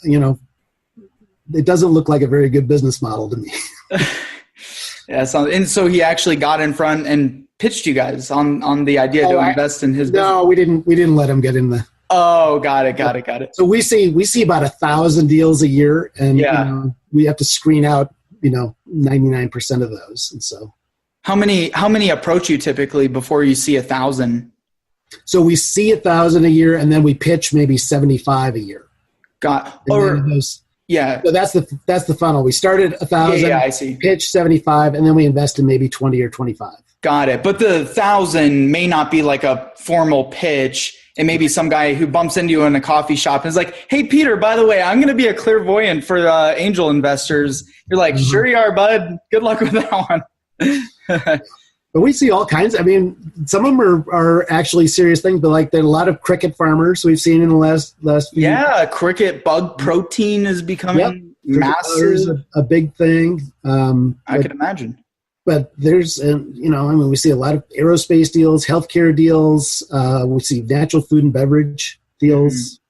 it doesn't look like a very good business model to me. Yeah, and so he actually got in front and pitched you guys on the idea to invest in his business. No, we didn't let him get in the. Oh, got it. So we see about 1,000 deals a year, and we have to screen out 99% of those. And so, how many approach you typically before you see 1,000? So we see 1,000 a year, and then we pitch maybe 75 a year. Yeah. So that's the funnel. We started 1,000. Yeah, I see. Pitch 75, and then we invest in maybe 20 or 25. Got it. But the 1,000 may not be like a formal pitch. It may be some guy who bumps into you in a coffee shop and is like, "Hey, Peter, by the way, I'm going to be a clairvoyant for angel investors." You're like, "Sure you are, bud. Good luck with that one." But we see all kinds. I mean, some of them are actually serious things, but like there are a lot of cricket farmers we've seen in the last few years. Yeah, cricket bug protein is becoming massive. A big thing. I can imagine. But there's, we see a lot of aerospace deals, healthcare deals. We see natural food and beverage deals.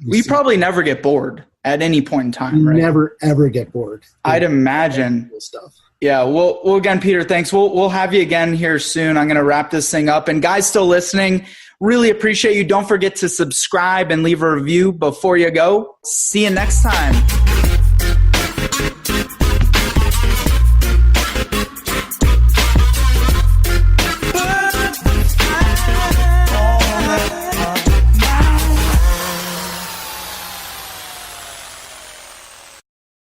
We probably never get bored at any point in time, right? Never, ever get bored. I'd imagine. Stuff. Yeah. Well, again, Peter, thanks. We'll have you again here soon. I'm going to wrap this thing up. And guys still listening, really appreciate you. Don't forget to subscribe and leave a review before you go. See you next time.